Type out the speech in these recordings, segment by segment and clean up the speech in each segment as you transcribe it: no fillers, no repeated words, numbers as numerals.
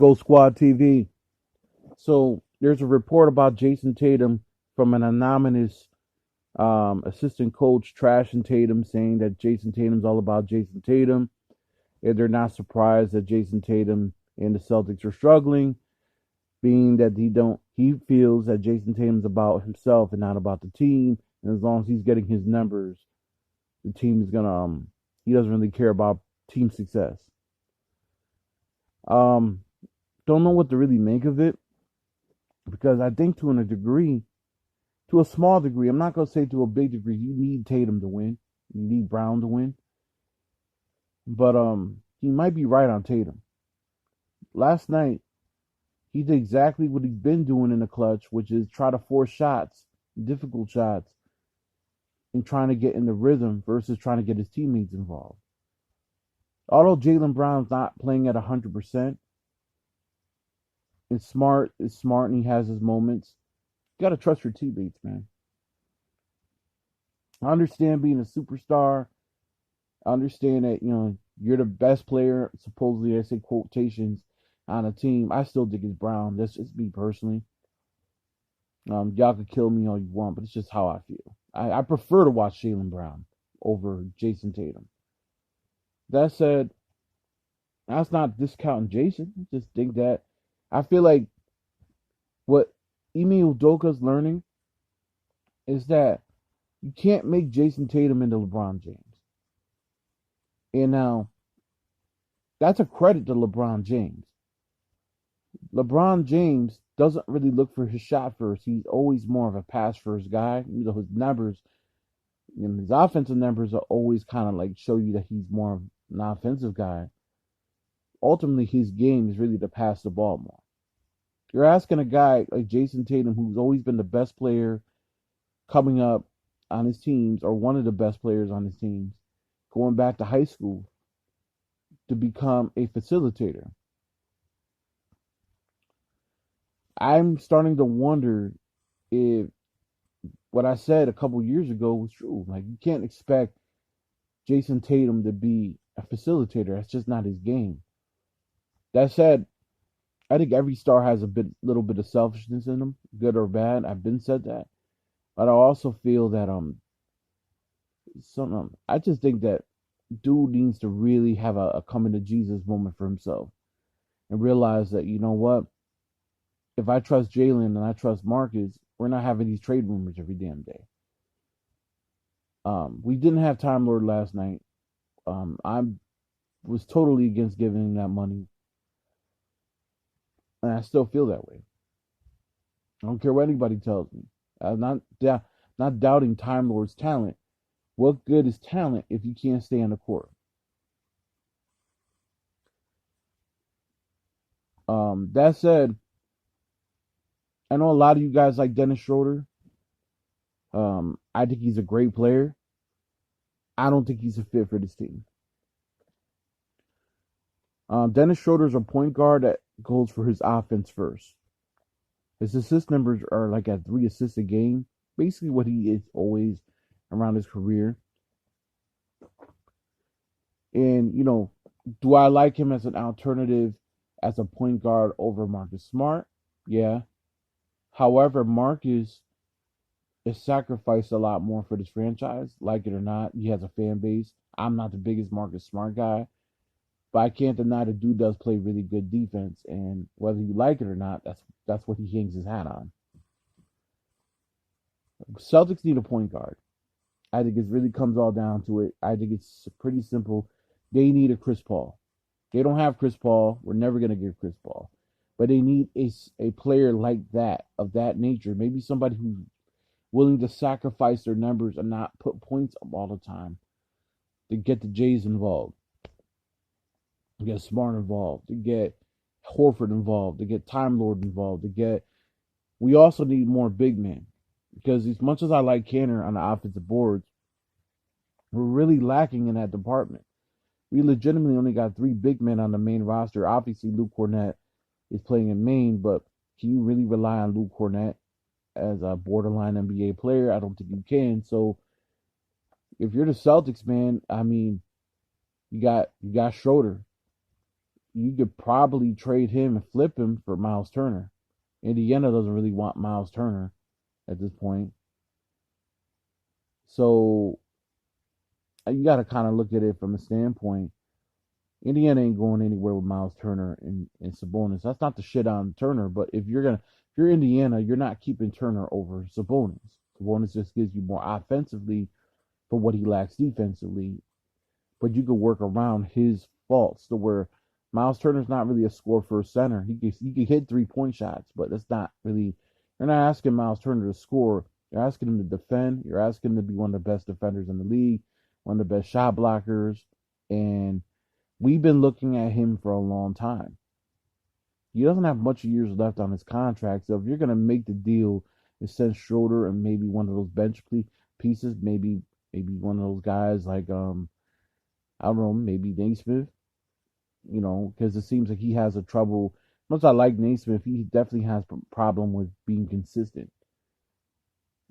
Go Squad TV. So there's a report about Jayson Tatum from an anonymous assistant coach trashing Tatum, saying that Jayson Tatum's all about Jayson Tatum. And they're not surprised that Jayson Tatum and the Celtics are struggling, being that he feels that Jayson Tatum's about himself and not about the team. And as long as he's getting his numbers, the team is gonna he doesn't really care about team success. Um don't know what to really make of it, because I think to a small degree, I'm not gonna say to a big degree, you need Tatum to win. You need Brown to win. But he might be right on Tatum. Last night, he did exactly what he's been doing in the clutch, which is try to force shots, difficult shots, and trying to get in the rhythm versus trying to get his teammates involved. Although Jaylen Brown's not playing at 100%, it's smart and he has his moments. You gotta trust your teammates, man. I understand being a superstar. I understand that, you're the best player, supposedly, I say quotations, on a team. I still think it's Brown. That's just me personally. Y'all could kill me all you want, but it's just how I feel. I prefer to watch Jaylen Brown over Jayson Tatum. That said, that's not discounting Jayson. I just think that I feel like what Ime Udoka's learning is that you can't make Jayson Tatum into LeBron James. And now, that's a credit to LeBron James. LeBron James doesn't really look for his shot first. He's always more of a pass first guy. His numbers, his offensive numbers are always kind of like show you that he's more of an offensive guy. Ultimately, his game is really to pass the ball more. You're asking a guy like Jayson Tatum, who's always been the best player coming up on his teams, or one of the best players on his teams, going back to high school, to become a facilitator. I'm starting to wonder if what I said a couple years ago was true. Like, you can't expect Jayson Tatum to be a facilitator. That's just not his game. That said, I think every star has little bit of selfishness in them, good or bad. I've been said that, but I also feel that I just think that dude needs to really have a coming to Jesus moment for himself and realize that, you know what, if I trust Jaylen and I trust Marcus, we're not having these trade rumors every damn day. We didn't have Time Lord last night. I was totally against giving him that money, and I still feel that way. I don't care what anybody tells me. I'm not doubting Time Lord's talent. What good is talent if you can't stay on the court? That said, I know a lot of you guys like Dennis Schroder. I think he's a great player. I don't think he's a fit for this team. Dennis Schroeder's a point guard that goes for his offense first. His assist numbers are like at 3 assists a game. Basically what he is always around his career. And, do I like him as an alternative as a point guard over Marcus Smart? Yeah. However, Marcus is sacrificed a lot more for this franchise. Like it or not, he has a fan base. I'm not the biggest Marcus Smart guy, but I can't deny the dude does play really good defense. And whether you like it or not, that's what he hangs his hat on. Celtics need a point guard. I think it really comes all down to it. I think it's pretty simple. They need a Chris Paul. They don't have Chris Paul. We're never going to get Chris Paul. But they need a player like that, of that nature. Maybe somebody who's willing to sacrifice their numbers and not put points up all the time, to get the Jays involved, to get Smart involved, to get Horford involved, to get Time Lord involved, we also need more big men. Because as much as I like Canner on the offensive boards, we're really lacking in that department. We legitimately only got 3 big men on the main roster. Obviously, Luke Cornett is playing in Maine, but can you really rely on Luke Cornett as a borderline NBA player? I don't think you can. So if you're the Celtics, man, I mean, you got Schroder. you could probably trade him and flip him for Myles Turner. Indiana doesn't really want Myles Turner at this point. So you got to kind of look at it from a standpoint. Indiana ain't going anywhere with Myles Turner and Sabonis. That's not the shit on Turner, but if you're Indiana, you're not keeping Turner over Sabonis. Sabonis just gives you more offensively for what he lacks defensively, but you could work around his faults to where Myles Turner's not really a score first center. He can hit 3-point shots, but that's not really. You're not asking Myles Turner to score. You're asking him to defend. You're asking him to be one of the best defenders in the league, one of the best shot blockers, and we've been looking at him for a long time. He doesn't have much years left on his contract, so if you're gonna make the deal and send Schroder and maybe one of those bench pieces, maybe one of those guys like I don't know, maybe Naismith, because it seems like he has a trouble. Much I like Naismith, he definitely has a problem with being consistent.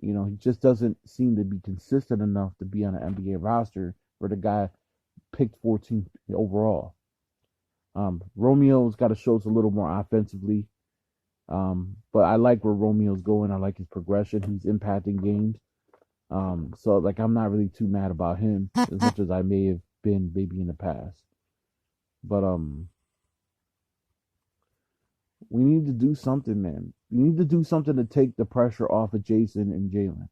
He just doesn't seem to be consistent enough to be on an NBA roster for the guy picked 14th overall. Romeo's got to show us a little more offensively. But I like where Romeo's going. I like his progression. He's impacting games. So like I'm not really too mad about him as much as I may have been maybe in the past. But we need to do something, man. We need to do something to take the pressure off of Jayson and Jalen.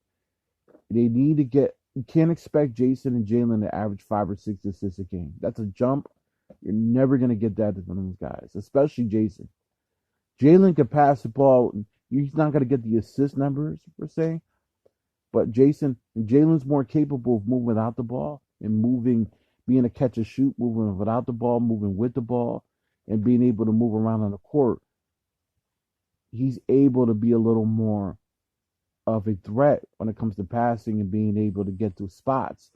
They need to get. You can't expect Jayson and Jalen to average 5 or 6 assists a game. That's a jump. You're never gonna get that from these guys, especially Jayson. Jalen can pass the ball. He's not gonna get the assist numbers per se, but Jalen's more capable of moving without the ball and being a catch and shoot, moving without the ball, moving with the ball, and being able to move around on the court. He's able to be a little more of a threat when it comes to passing and being able to get to spots.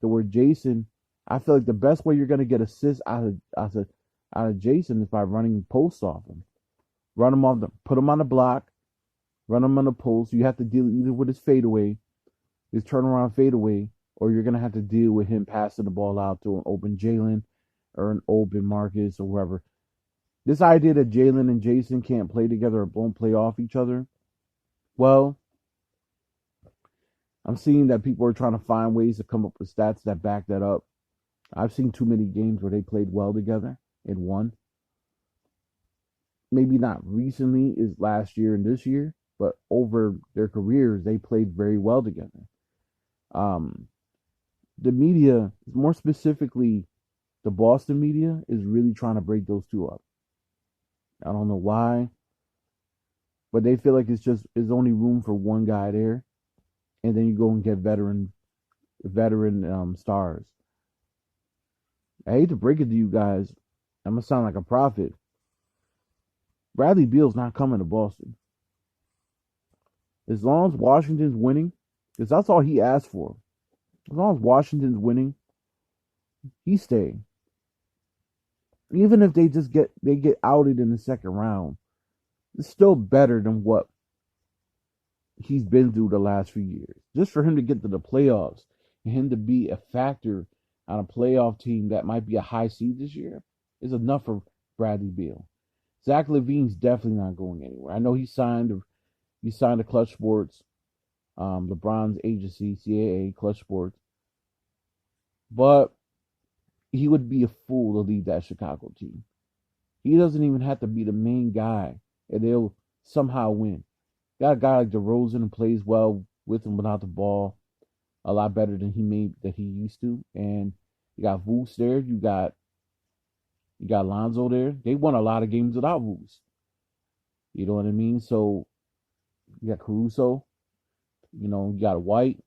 To where Jayson, I feel like the best way you're going to get assists out of Jayson is by running posts off him. Run him off put him on the block, run him on the post. You have to deal either with his fadeaway, his turnaround fadeaway, or you're going to have to deal with him passing the ball out to an open Jalen or an open Marcus or whoever. This idea that Jalen and Jayson can't play together or won't play off each other, well, I'm seeing that people are trying to find ways to come up with stats that back that up. I've seen too many games where they played well together and won. Maybe not recently, is last year and this year, but over their careers, they played very well together. The media, more specifically, the Boston media, is really trying to break those two up. I don't know why, but they feel like it's only room for one guy there, and then you go and get veteran stars. I hate to break it to you guys, I'm gonna sound like a prophet. Bradley Beal's not coming to Boston. As long as Washington's winning, because that's all he asked for. As long as Washington's winning, he's staying. Even if they get outed in the second round, it's still better than what he's been through the last few years. Just for him to get to the playoffs and him to be a factor on a playoff team that might be a high seed this year is enough for Bradley Beal. Zach LaVine's definitely not going anywhere. I know he signed to Clutch Sports, LeBron's agency, CAA, Clutch Sports, but he would be a fool to leave that Chicago team. He doesn't even have to be the main guy, and they'll somehow win. Got a guy like DeRozan who plays well with and without the ball, a lot better than he used to. And you got Vooch there. You got Lonzo there. They won a lot of games without Vooch. You know what I mean? So you got Caruso. You got White.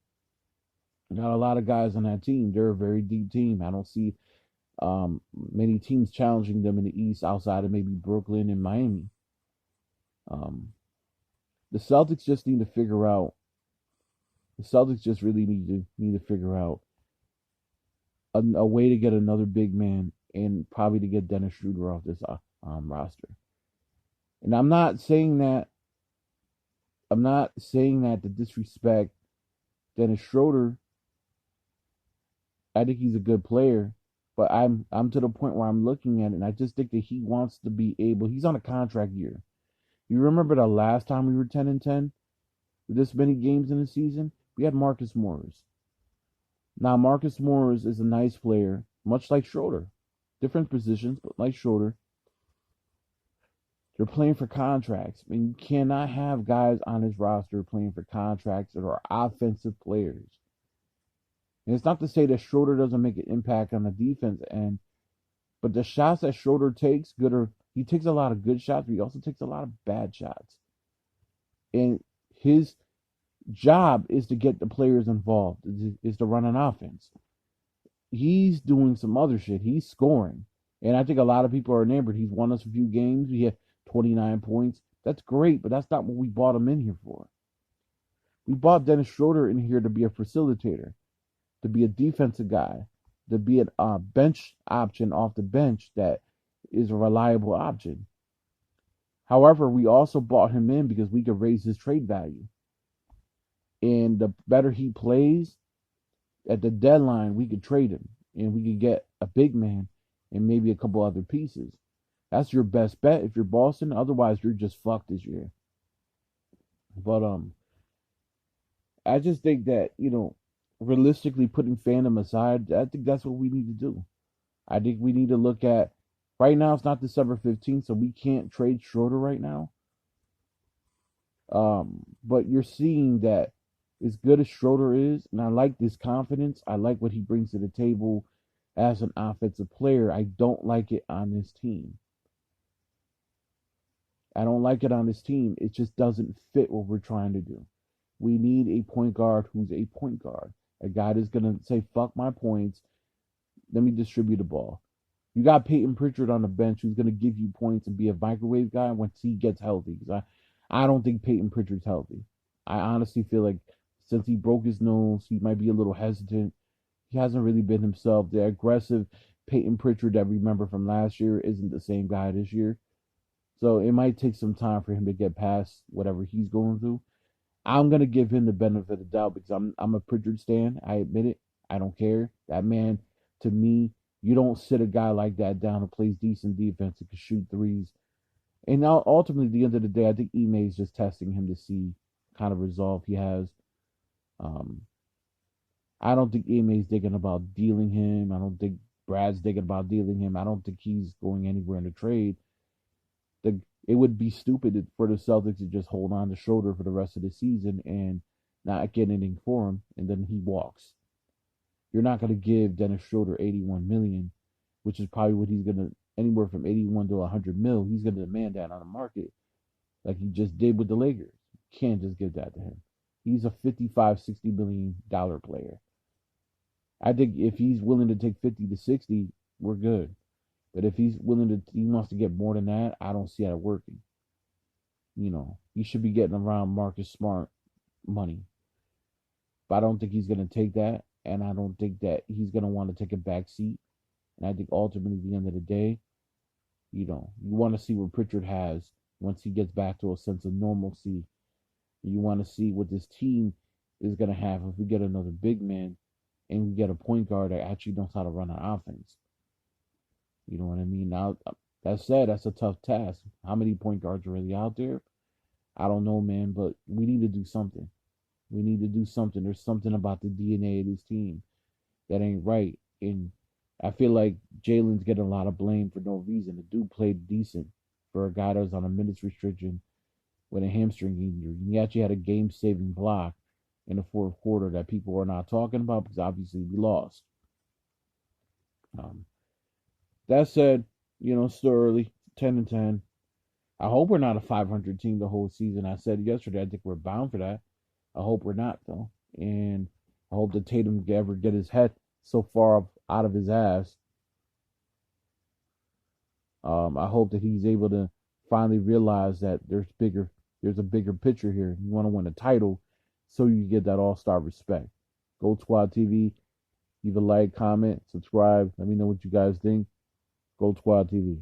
You got a lot of guys on that team. They're a very deep team. I don't see many teams challenging them in the East outside of maybe Brooklyn and Miami. The Celtics just need to figure out. The Celtics just really need to figure out a way to get another big man and probably to get Dennis Schroder off this roster. And I'm not saying that to disrespect Dennis Schroder. I think he's a good player, But I'm to the point where I'm looking at it, and I just think that he wants to be able. He's on a contract year. You remember the last time we were 10-10 with this many games in the season? We had Marcus Morris. Now Marcus Morris is a nice player, much like Schroder. Different positions, but like Schroder. They're playing for contracts. I mean, you cannot have guys on his roster playing for contracts that are offensive players. And it's not to say that Schroder doesn't make an impact on the defense end, but the shots that Schroder takes, he takes a lot of good shots, but he also takes a lot of bad shots. And his job is to get the players involved, is to run an offense. He's doing some other shit. He's scoring. And I think a lot of people are enamored. He's won us a few games. He had 29 points. That's great, but that's not what we bought him in here for. We bought Dennis Schroder in here to be a facilitator, to be a defensive guy, to be a bench option off the bench that is a reliable option. However, we also bought him in because we could raise his trade value. And the better he plays at the deadline, we could trade him and we could get a big man and maybe a couple other pieces. That's your best bet if you're Boston. Otherwise, you're just fucked this year. But I just think that, realistically putting fandom aside, I think that's what we need to do. I think we need to look at, right now it's not December 15th, so we can't trade Schroder right now. But you're seeing that as good as Schroder is, and I like this confidence, I like what he brings to the table as an offensive player. I don't like it on this team. I don't like it on this team. It just doesn't fit what we're trying to do. We need a point guard who's a point guard. A guy that's going to say, fuck my points. Let me distribute the ball. You got Peyton Pritchard on the bench who's going to give you points and be a microwave guy once he gets healthy. Because I don't think Peyton Pritchard's healthy. I honestly feel like since he broke his nose, he might be a little hesitant. He hasn't really been himself. The aggressive Peyton Pritchard that we remember from last year isn't the same guy this year. So it might take some time for him to get past whatever he's going through. I'm gonna give him the benefit of the doubt because I'm a Pritchard stan. I admit it. I don't care. That man, to me, you don't sit a guy like that down who plays decent defense and can shoot threes. And now ultimately at the end of the day, I think Ime is just testing him to see kind of resolve he has. I don't think Ime's thinking about dealing him. I don't think Brad's thinking about dealing him. I don't think he's going anywhere in the trade. It would be stupid for the Celtics to just hold on to Schroder for the rest of the season and not get anything for him, and then he walks. You're not going to give Dennis Schroder $81 million, which is probably what he's going to, anywhere from 81 to 100 mil. He's going to demand that on the market, like he just did with the Lakers. You can't just give that to him. He's a $55-60 million player. I think if he's willing to take 50 to 60, we're good. But if he wants to get more than that, I don't see that working. He should be getting around Marcus Smart money. But I don't think he's going to take that, and I don't think that he's going to want to take a back seat. And I think ultimately, at the end of the day, you want to see what Pritchard has once he gets back to a sense of normalcy. You want to see what this team is going to have if we get another big man and we get a point guard that actually knows how to run an offense. You know what I mean? Now, that said, that's a tough task. How many point guards are really out there? I don't know, man, but we need to do something. We need to do something. There's something about the DNA of this team that ain't right. And I feel like Jalen's getting a lot of blame for no reason. The dude played decent for a guy that was on a minutes restriction with a hamstring injury. He actually had a game-saving block in the fourth quarter that people are not talking about because obviously we lost. That said, it's still early, 10-10. I hope we're not a 500 team the whole season. I said yesterday, I think we're bound for that. I hope we're not, though. And I hope that Tatum can ever get his head so far out of his ass. I hope that he's able to finally realize that there's a bigger picture here. You want to win a title so you get that all-star respect. Gold Squad TV. Leave a like, comment, subscribe. Let me know what you guys think. Gold Squad TV.